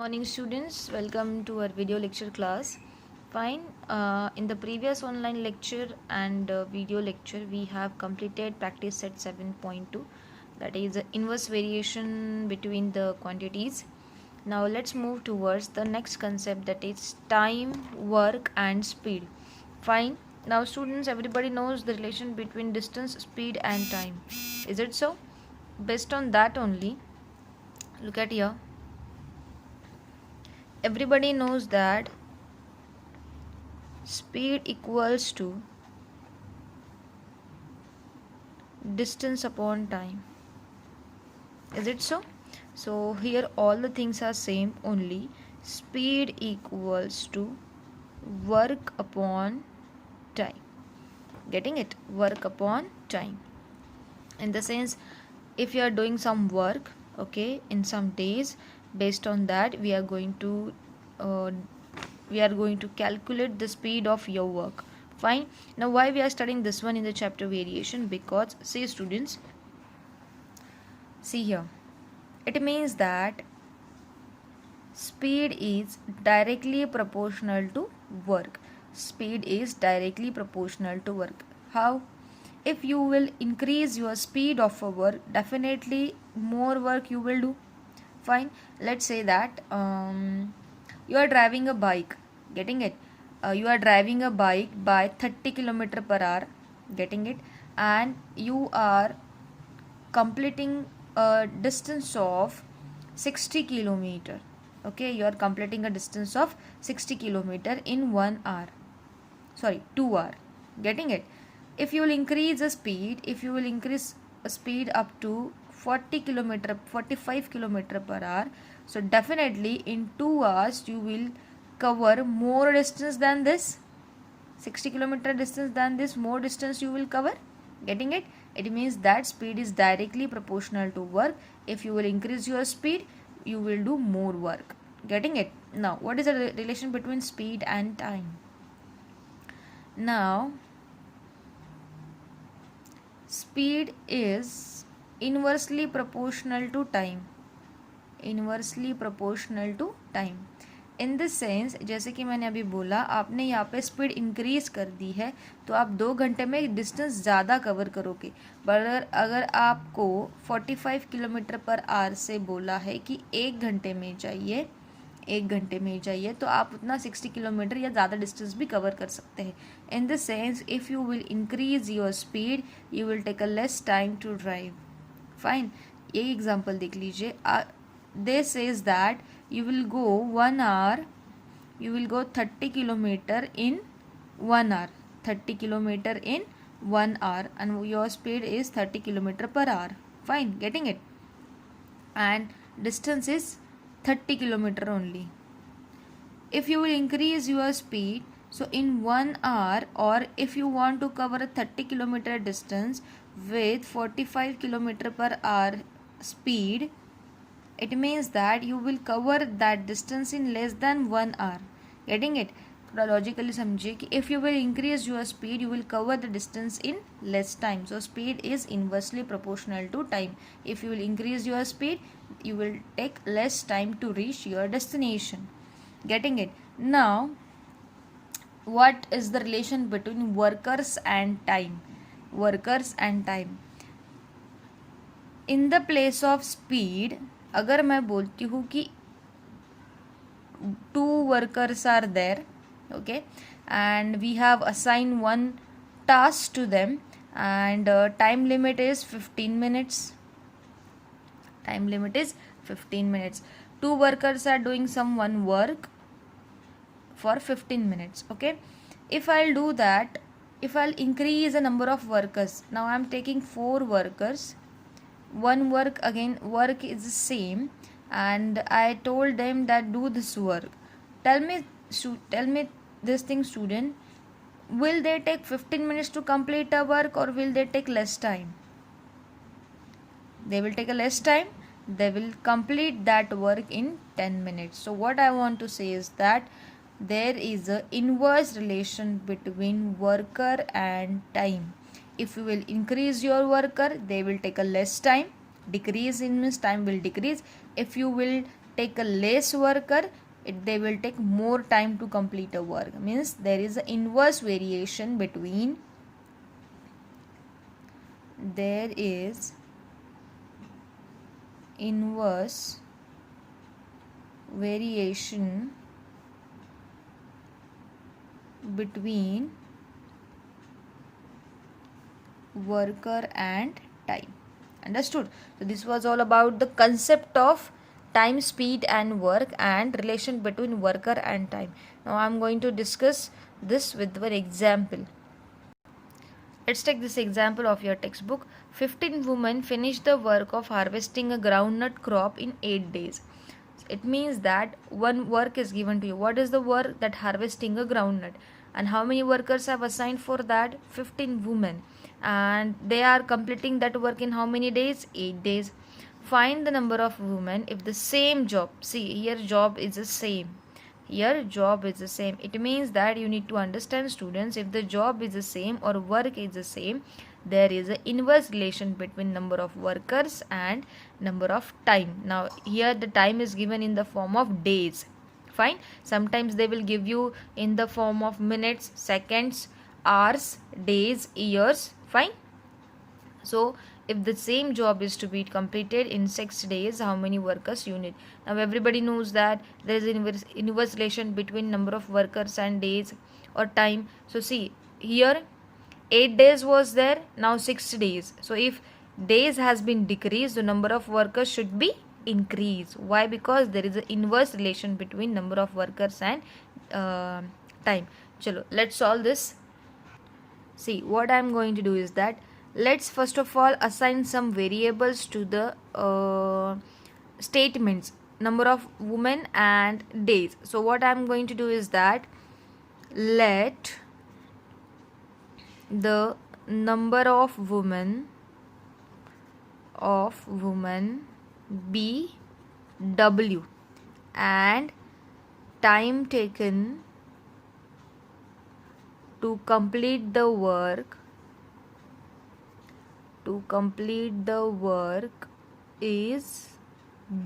Morning students, welcome to our video lecture class. Fine, in the previous online lecture and video lecture we have completed practice set 7.2, that is inverse variation between the quantities. Now let's move towards the next concept, that is time, work and speed. Fine, now students, everybody knows the relation between distance, speed and time. Is it so? Based on that only, look at here. Everybody knows that speed equals to distance upon time. Is it so? So here all the things are same, only speed equals to work upon time. Getting it? Work upon time. In the sense, if you are doing some work, okay, in some days, based on that we are going to calculate the speed of your work. Fine. Now why we are studying this one in the chapter variation? Because see students, see here, it means that speed is directly proportional to work. Speed is directly proportional to work. How? If you will increase your speed of a work, definitely more work you will do. Fine. Let's say that you are driving a bike. Getting it? You are driving a bike by 30 km per hour. Getting it? And you are completing a distance of 60 kilometer. Okay, you are completing a distance of 60 kilometer in 1 hour. Sorry, 2 hour. Getting it? If you will increase the speed, if you will increase speed up to 40 kilometer, 45 kilometer per hour, so definitely in 2 hours you will cover more distance than this. 60 kilometer distance than this, more distance you will cover. Getting it? It means that speed is directly proportional to work. If you will increase your speed, you will do more work. Getting it? Now what is the relation between speed and time? Now speed is inversely proportional to time. Inversely proportional to time. In the sense, जैसे कि मैंने अभी बोला, आपने यहाँ पे speed increase कर दी है तो आप 2 घंटे में डिस्टेंस ज़्यादा कवर करोगे. पर अगर आपको 45 किलोमीटर पर आवर से बोला है कि 1 घंटे में चाहिए, 1 घंटे में चाहिए, तो आप उतना 60 किलोमीटर या ज़्यादा डिस्टेंस भी कवर कर सकते हैं. In the sense, if you will increase your speed, you will take a less time to drive. Fine. ये एग्जाम्पल देख लीजिए. This says that you will go 1 hour, you will go 30 kilometer in 1 hour, 30 kilometer in 1 hour, and your speed is 30 kilometer per hour. Fine. Getting it? And distance is 30 kilometer only. If you will increase your speed, so in 1 hour, or if you want to cover a 30 kilometer distance with 45 kilometer per hour speed, it means that you will cover that distance in less than 1 hour. Getting it? थोड़ा logically समझिए कि if you will increase your speed, you will cover the distance in less time. So speed is inversely proportional to time. If you will increase your speed, you will take less time to reach your destination. Getting it? Now what is the relation between workers and time? Workers and time. In the place of speed, अगर मैं बोलती हूँ कि 2 workers are there, okay, and we have assigned one task to them, and time limit is 15 minutes. Time limit is 15 minutes. 2 workers are doing some one work for 15 minutes. Okay, if I'll do that, if I'll increase the number of workers, now I'm taking 4 workers. One work, again work is the same, and I told them that do this work. Tell me this thing, student, will they take 15 minutes to complete a work, or will they take less time? They will take a less time. They will complete that work in 10 minutes. So what I want to say is that there is a inverse relation between worker and time. If you will increase your worker, they will take a less time. Decrease in means time will decrease. If you will take a less worker, they will take more time to complete a work. Means there is an inverse variation between worker and time. Understood? So this was all about the concept of time, speed and work and relation between worker and time. Now I am going to discuss this with one example. Let's take this example of your textbook. 15 women finished the work of harvesting a groundnut crop in 8 days. It means that one work is given to you. What is the work? That harvesting a groundnut. And how many workers have assigned for that? 15 women. And they are completing that work in how many days? 8 days. Find the number of women if the same job. See, here job is the same. Here job is the same. It means that you need to understand, students, if the job is the same or work is the same, there is an inverse relation between number of workers and number of time. Now here the time is given in the form of days. Fine. Sometimes they will give you in the form of minutes, seconds, hours, days, years. Fine. So if the same job is to be completed in 6 days, how many workers you need? Now everybody knows that there is an inverse relation between number of workers and days or time. So see, here 8 days was there, now 6 days. So if days has been decreased, the number of workers should be increased. Why? Because there is an inverse relation between number of workers and time. Chalo, let's solve this. See, what I am going to do is that let's first of all assign some variables to the statements, number of women and days. So what I am going to do is that let the number of women be W and time taken to complete the work is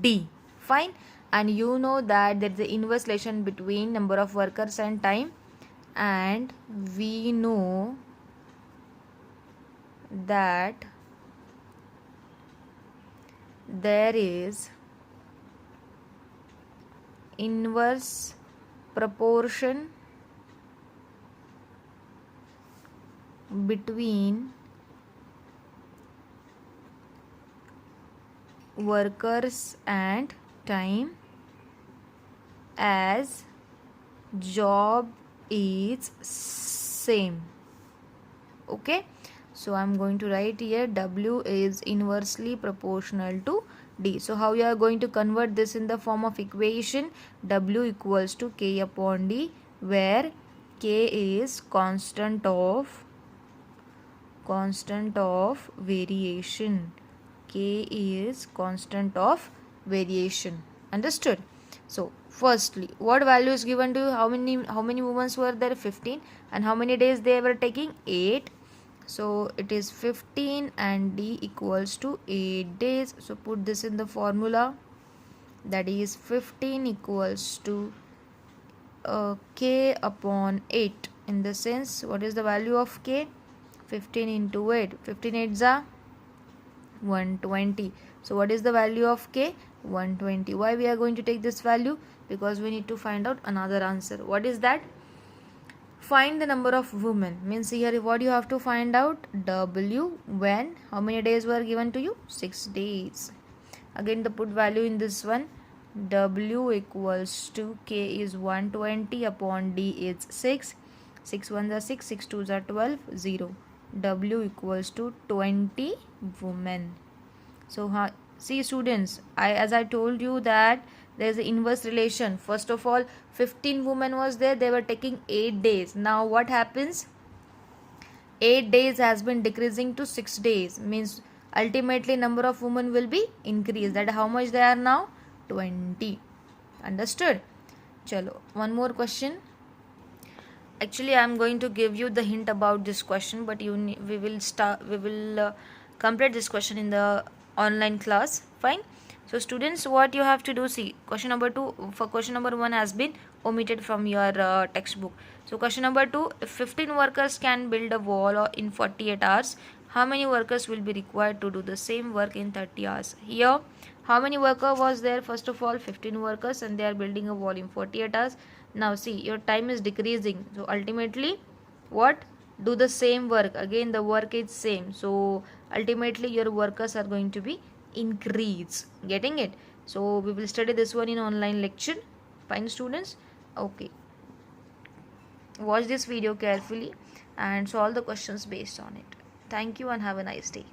D. Fine. And you know that there is an inverse relation between number of workers and time, and we know that there is inverse proportion between workers and time as job is same. Okay, so I'm going to write here W is inversely proportional to D. So how you are going to convert this in the form of equation? W equals to K upon D, where K is constant of variation. K is constant of variation. Understood? So firstly, what value is given to you? How many women were there? 15. And how many days they were taking? 8. So it is 15 and D equals to 8 days. So put this in the formula. That is 15 equals to K upon 8. In the sense, what is the value of K? 15 into 8. 15 8s are 120. So what is the value of K? 120. Why we are going to take this value? Because we need to find out another answer. What is that? Find the number of women. Means here what you have to find out? W, when, how many days were given to you? 6 days. Again the put value in this one. W equals to K is 120 upon D is 6. 6 1s are 6, 6 2s are 12, 0. W equals to 20 women. So see students, as I told you that there is an inverse relation. First of all, 15 women was there, they were taking 8 days. Now what happens? 8 days has been decreasing to 6 days. Means ultimately number of women will be increased. That how much they are now? 20. Understood? Chalo, one more question. Actually, I am going to give you the hint about this question, but we will complete this question in the online class. Fine. So students, what you have to do, see question number 2, for question number 1 has been omitted from your textbook. So question number 2, if 15 workers can build a wall in 48 hours, how many workers will be required to do the same work in 30 hours? Here how many worker was there? First of all 15 workers, and they are building a wall in 48 hours. Now see, your time is decreasing, so ultimately what, do the same work again, the work is same, so ultimately your workers are going to be increase. Getting it? So we will study this one in online lecture. Fine students? Okay, watch this video carefully and solve the questions based on it. Thank you and have a nice day.